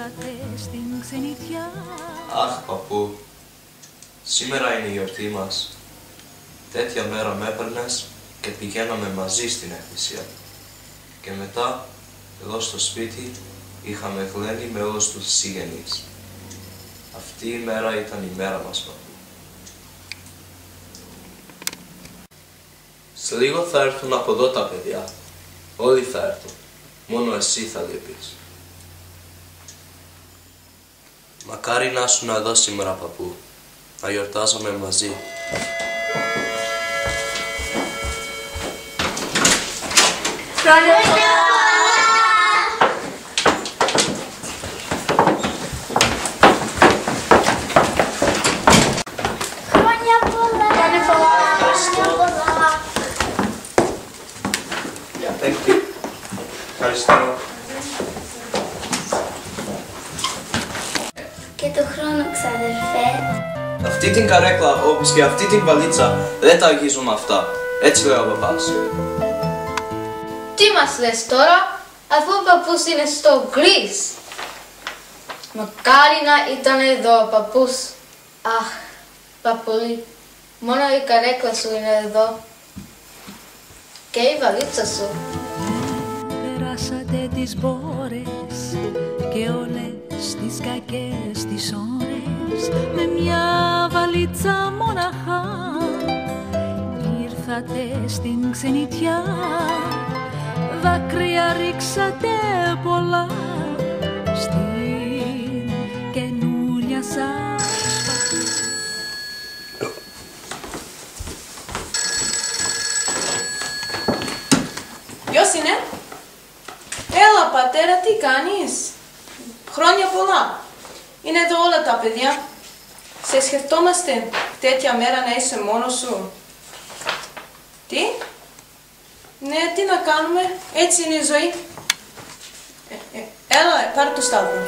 Ήρθατε στην ξενιτιά. Αχ, παππού, σήμερα είναι η γιορτή μας. Τέτοια μέρα με έπαιρνες και πηγαίναμε μαζί στην εκκλησία. Και μετά, εδώ στο σπίτι, είχαμε γλένει με όλους τους συγγενείς. Αυτή η μέρα ήταν η μέρα μας, παππού. Σε λίγο θα έρθουν από εδώ τα παιδιά. Όλοι θα έρθουν. Μόνο εσύ θα λείπεις. Μακάρι να ήσουν εδώ σήμερα, παππού. Να γιορτάζαμε μαζί. Χρόνια πολλά! Χρόνια πολλά! Χρόνια πολλά! Thank you. Ευχαριστώ. Και το χρόνο, ξαδερφέ. Αυτή την καρέκλα, όπως και αυτή την βαλίτσα, δεν τα αγγίζουμε αυτά. Έτσι λέει ο παπάς. Τι μας λες τώρα, αφού ο παππούς είναι στο Γκρις. Μακάρι να ήταν εδώ ο παππούς. Αχ, παππούλη, μόνο η καρέκλα σου είναι εδώ. Και η βαλίτσα σου. Περάσατε τις μπόρες και όλες τις κακές τις ώρες με μια βαλίτσα μοναχά. Ήρθατε στην ξενιτιά, δάκρυα ρίξατε πολλά στην καινούρια σας. Ποιος είναι? Έλα πατέρα, τι κάνεις? Χρόνια πολλά. Είναι εδώ όλα τα παιδιά. Σε σκεφτόμαστε τέτοια μέρα να είσαι μόνος σου. Τι? Ναι, τι να κάνουμε, έτσι είναι η ζωή. Έλα, πάρε το Σταύρο.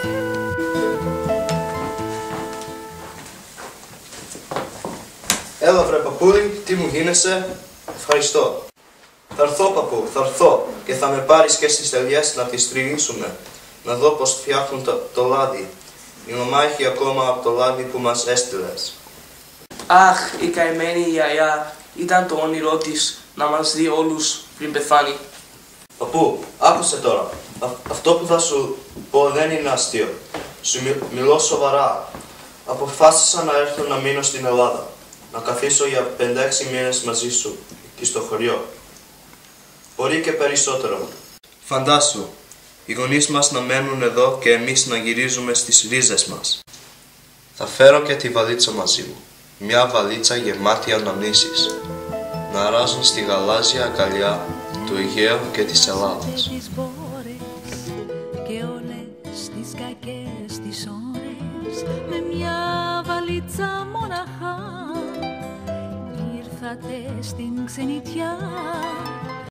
Έλα βρε παππούλη, τι μου γίνεσαι? Ευχαριστώ. Θα έρθω παππού, θα έρθω και θα με πάρεις και στις τελειές να τις τριγύσουμε. Να δω πως φτιάχνουν το λάδι. Η μαμά έχει ακόμα από το λάδι που μας έστειλες. Αχ, η καημένη γιαγιά, ήταν το όνειρό της να μας δει όλους πριν πεθάνει. Παππού, άκουσε τώρα. Αυτό που θα σου πω δεν είναι αστείο. Σου μιλώ σοβαρά. Αποφάσισα να έρθω να μείνω στην Ελλάδα. Να καθίσω για 5-6 μήνες μαζί σου, εκεί στο χωριό. Μπορεί και περισσότερο. Φαντάσου, οι γονείς μας να μένουν εδώ και εμείς να γυρίζουμε στις ρίζες μας. Θα φέρω και τη βαλίτσα μαζί μου. Μια βαλίτσα γεμάτη αναμνήσεις. Να αράζουν στη γαλάζια αγκαλιά του Αιγαίου και της Ελλάδας. Και όλες τις κακές τις ώρες με μια βαλίτσα μοναχά. Ήρθατε στην ξενιτιά,